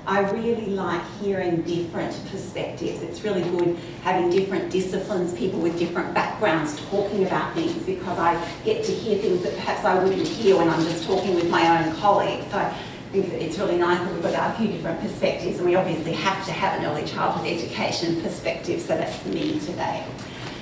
I really like hearing different perspectives. It's really good having different disciplines, people with different backgrounds talking about things, because I get to hear things that perhaps I wouldn't hear when I'm just talking with my own colleagues. So I think that it's really nice that we've got a few different perspectives, and we obviously have to have an early childhood education perspective, so that's me today.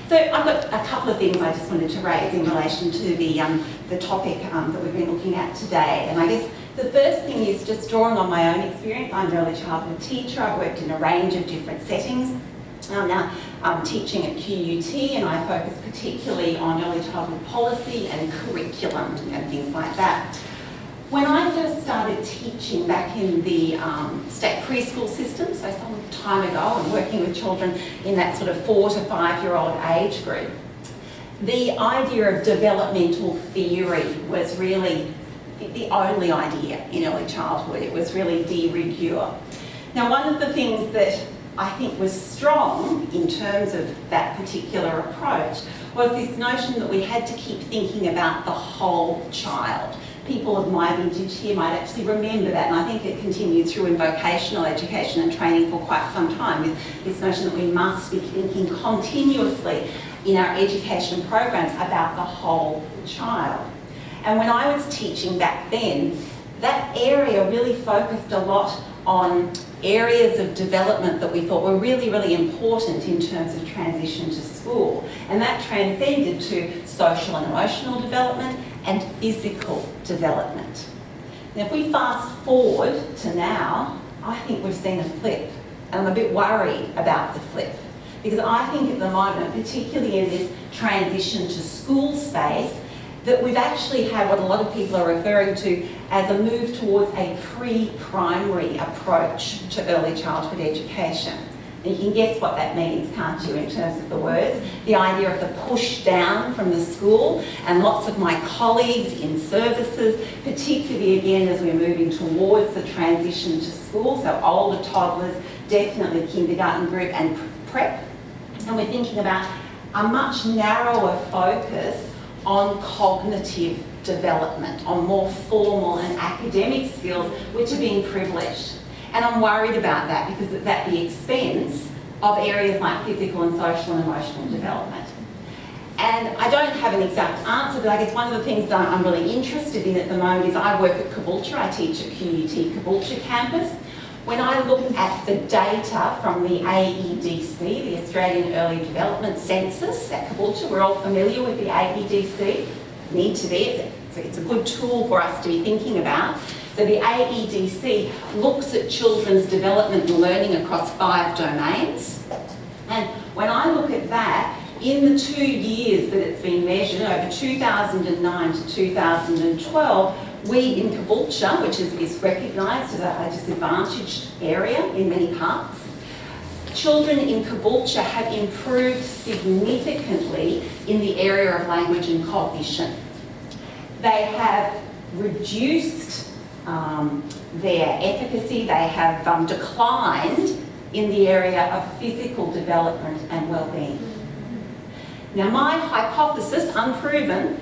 So I've got a couple of things I just wanted to raise in relation to the topic that we've been looking at today. And I guess the first thing is just drawing on my own experience. I'm an early childhood teacher. I've worked in a range of different settings. Now I'm teaching at QUT, and I focus particularly on early childhood policy and curriculum and things like that. When I first started teaching back in the state preschool system, so some time ago, and working with children in that sort of 4 to 5 year old age group, the idea of developmental theory was really the only idea in early childhood. It was really de rigueur. Now, one of the things that I think was strong in terms of that particular approach was this notion that we had to keep thinking about the whole child. People of my vintage here might actually remember that, and I think it continued through in vocational education and training for quite some time, is this notion that we must be thinking continuously in our education programs about the whole child. And when I was teaching back then, that area really focused a lot on areas of development that we thought were really, really important in terms of transition to school. And that transcended to social and emotional development and physical development. Now, if we fast forward to now, I think we've seen a flip, and I'm a bit worried about the flip, because I think at the moment, particularly in this transition to school space, that we've actually had what a lot of people are referring to as a move towards a pre-primary approach to early childhood education. And you can guess what that means, can't you, in terms of the words? The idea of the push down from the school, and lots of my colleagues in services, particularly again as we're moving towards the transition to school, so older toddlers, definitely kindergarten group and prep, and we're thinking about a much narrower focus on cognitive development, on more formal and academic skills which are being privileged. And I'm worried about that because it's at the expense of areas like physical and social and emotional development. And I don't have an exact answer, but I guess one of the things that I'm really interested in at the moment is I work at Caboolture. I teach at QUT Caboolture campus. When I look at the data from the AEDC, the Australian Early Development Census at Caboolture, we're all familiar with the AEDC, need to be, it's a good tool for us to be thinking about. So the AEDC looks at children's development and learning across 5 domains. And when I look at that, in the 2 years that it's been measured, over 2009 to 2012, we in Caboolture, which is recognised as a disadvantaged area in many parts, children in Caboolture have improved significantly in the area of language and cognition. They have reduced their efficacy, they have declined in the area of physical development and well-being. Now, my hypothesis, unproven,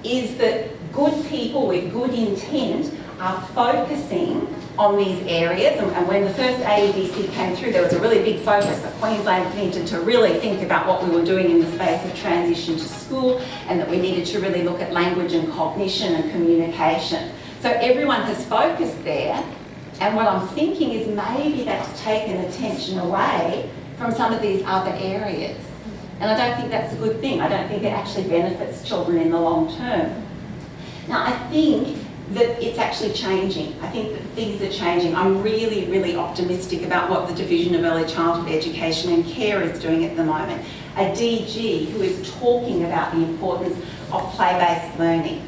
is that good people with good intent are focusing on these areas, and when the first AEDC came through, there was a really big focus that Queensland needed to really think about what we were doing in the space of transition to school, and that we needed to really look at language and cognition and communication. So everyone has focused there, and what I'm thinking is maybe that's taken attention away from some of these other areas. And I don't think that's a good thing. I don't think it actually benefits children in the long term. Now, I think that it's actually changing. I think that things are changing. I'm really, really optimistic about what the Division of Early Childhood Education and Care is doing at the moment. A DG who is talking about the importance of play-based learning.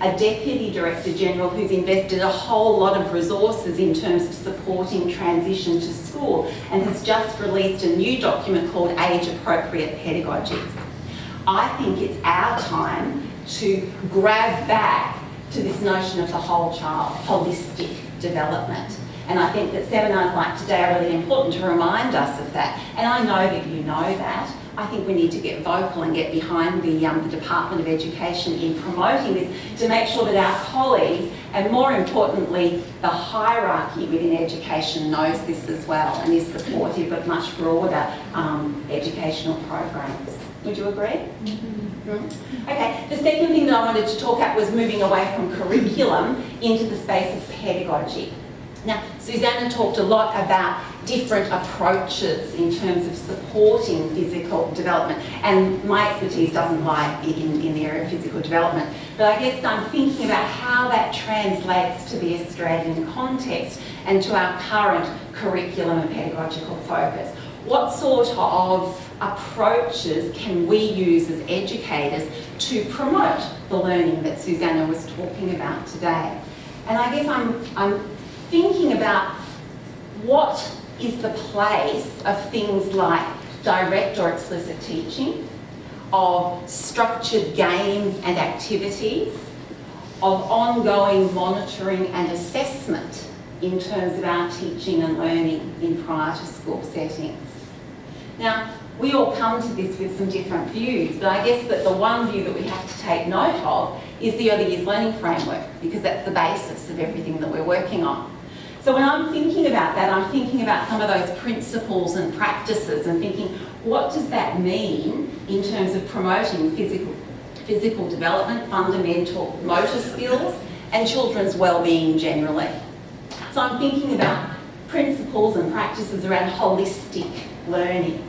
A Deputy Director General who's invested a whole lot of resources in terms of supporting transition to school and has just released a new document called Age Appropriate Pedagogies. I think it's our time to grab back to this notion of the whole child, holistic development. And I think that seminars like today are really important to remind us of that. And I know that you know that. I think we need to get vocal and get behind the Department of Education in promoting this to make sure that our colleagues, and more importantly, the hierarchy within education knows this as well and is supportive of much broader educational programs. Would you agree? Mm-hmm. Okay, the second thing that I wanted to talk about was moving away from curriculum into the space of pedagogy. Now, Susanna talked a lot about different approaches in terms of supporting physical development, and my expertise doesn't lie in the area of physical development, but I guess I'm thinking about how that translates to the Australian context and to our current curriculum and pedagogical focus. What sort of approaches can we use as educators to promote the learning that Susanna was talking about today? And I guess I'm thinking about what is the place of things like direct or explicit teaching, of structured games and activities, of ongoing monitoring and assessment in terms of our teaching and learning in prior to school settings. Now, we all come to this with some different views, but I guess that the one view that we have to take note of is the early years learning framework, because that's the basis of everything that we're working on. So when I'm thinking about that, I'm thinking about some of those principles and practices and thinking, what does that mean in terms of promoting physical development, fundamental motor skills, and children's well-being generally? So I'm thinking about principles and practices around holistic learning,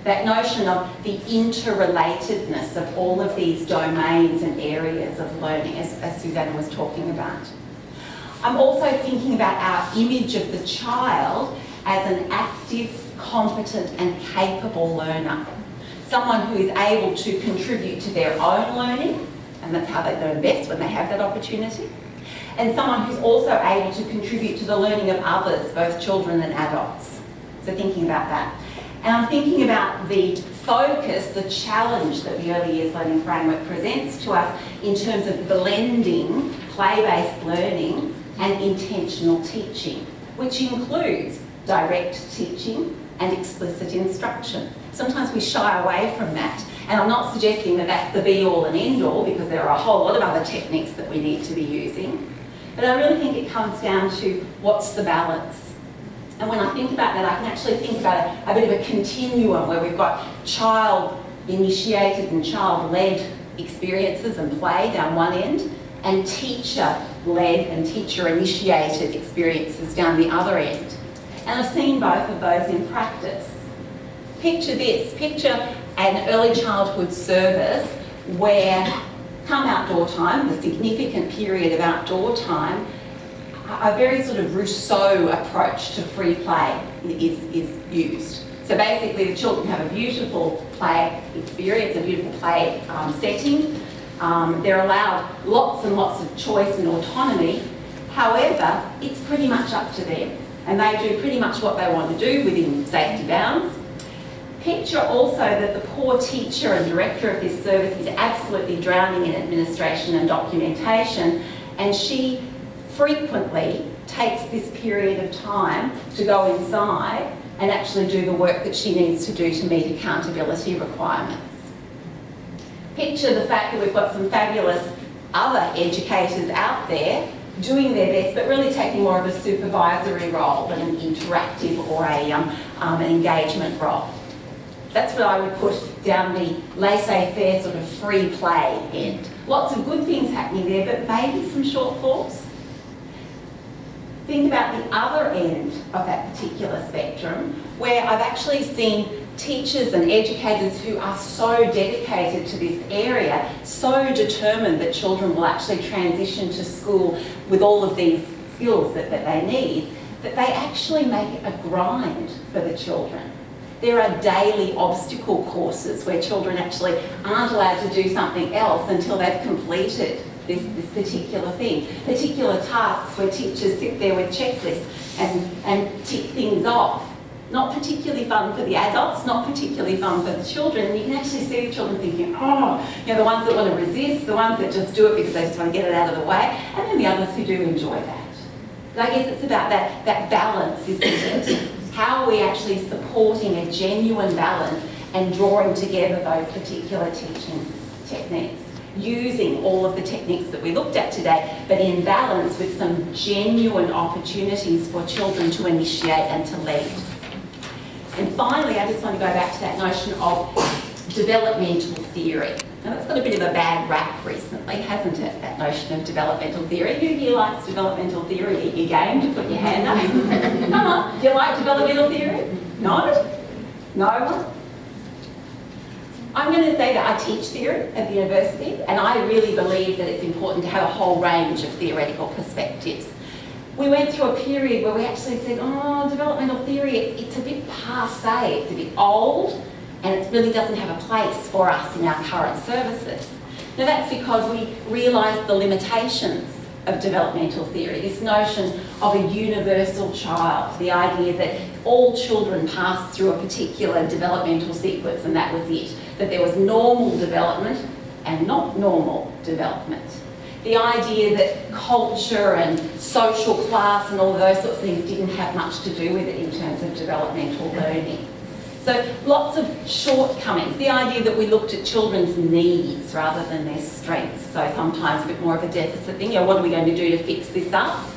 that notion of the interrelatedness of all of these domains and areas of learning, as Susanna was talking about. I'm also thinking about our image of the child as an active, competent and capable learner. Someone who is able to contribute to their own learning, and that's how they learn best, when they have that opportunity. And someone who's also able to contribute to the learning of others, both children and adults. So thinking about that. And I'm thinking about the focus, the challenge that the early years learning framework presents to us in terms of blending play-based learning and intentional teaching, which includes direct teaching and explicit instruction. Sometimes we shy away from that, and I'm not suggesting that that's the be-all and end-all, because there are a whole lot of other techniques that we need to be using, but I really think it comes down to what's the balance. And when I think about that, I can actually think about a bit of a continuum where we've got child-initiated and child-led experiences and play down one end, and teacher-led and teacher-initiated experiences down the other end. And I've seen both of those in practice. Picture this, picture an early childhood service where come outdoor time, the significant period of outdoor time, a very sort of Rousseau approach to free play is used. So basically the children have a beautiful play experience, a beautiful play setting. They're allowed lots and lots of choice and autonomy. However, it's pretty much up to them, and they do pretty much what they want to do within safety bounds. Picture also that the poor teacher and director of this service is absolutely drowning in administration and documentation, and she frequently takes this period of time to go inside and actually do the work that she needs to do to meet accountability requirements. Picture the fact that we've got some fabulous other educators out there doing their best, but really taking more of a supervisory role than an interactive or an engagement role. That's what I would put down the laissez-faire sort of free play end. Lots of good things happening there, but maybe some shortfalls. Think about the other end of that particular spectrum, where I've actually seen teachers and educators who are so dedicated to this area, so determined that children will actually transition to school with all of these skills that they need, that they actually make it a grind for the children. There are daily obstacle courses where children actually aren't allowed to do something else until they've completed this particular thing. Particular tasks where teachers sit there with checklists and tick things off. Not particularly fun for the adults, not particularly fun for the children. And you can actually see the children thinking, oh, you know, the ones that want to resist, the ones that just do it because they just want to get it out of the way, and then the others who do enjoy that. But I guess it's about that balance, isn't it? How are we actually supporting a genuine balance and drawing together those particular teaching techniques, using all of the techniques that we looked at today, but in balance with some genuine opportunities for children to initiate and to lead. And finally, I just want to go back to that notion of developmental theory. Now that's got a bit of a bad rap recently, hasn't it, that notion of developmental theory? Who here likes developmental theory? Are you game to put your hand up? Come on, do you like developmental theory? No? No one? I'm going to say that I teach theory at the university, and I really believe that it's important to have a whole range of theoretical perspectives. We went through a period where we actually said, oh, developmental theory, it's a bit passé, it's a bit old, and it really doesn't have a place for us in our current services. Now that's because we realised the limitations of developmental theory, this notion of a universal child, the idea that all children pass through a particular developmental sequence and that was it, that there was normal development and not normal development. The idea that culture and social class and all of those sorts of things didn't have much to do with it in terms of developmental learning. So lots of shortcomings. The idea that we looked at children's needs rather than their strengths. So sometimes a bit more of a deficit thing. You know, what are we going to do to fix this up?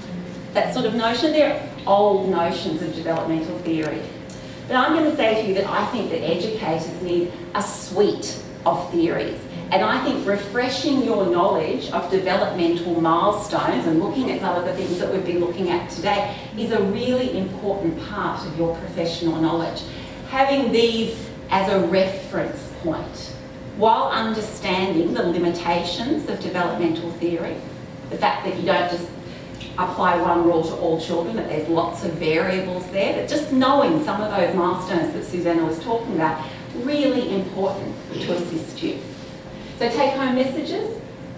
That sort of notion. They're old notions of developmental theory. But I'm going to say to you that I think that educators need a suite of theories. And I think refreshing your knowledge of developmental milestones and looking at some of the things that we've been looking at today is a really important part of your professional knowledge. Having these as a reference point, while understanding the limitations of developmental theory, the fact that you don't just apply one rule to all children, that there's lots of variables there, but just knowing some of those milestones that Susanna was talking about, really important to assist you. So take-home messages,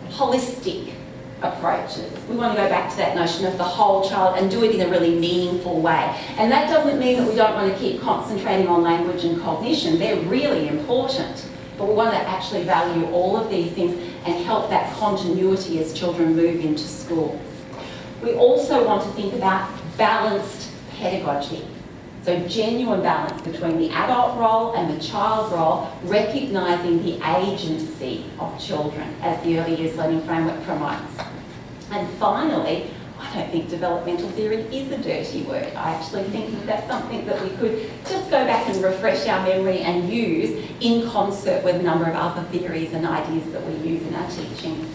holistic approaches. We want to go back to that notion of the whole child and do it in a really meaningful way. And that doesn't mean that we don't want to keep concentrating on language and cognition. They're really important. But we want to actually value all of these things and help that continuity as children move into school. We also want to think about balanced pedagogy. So genuine balance between the adult role and the child role, recognising the agency of children as the Early Years Learning Framework promotes. And finally, I don't think developmental theory is a dirty word. I actually think that that's something that we could just go back and refresh our memory and use in concert with a number of other theories and ideas that we use in our teaching.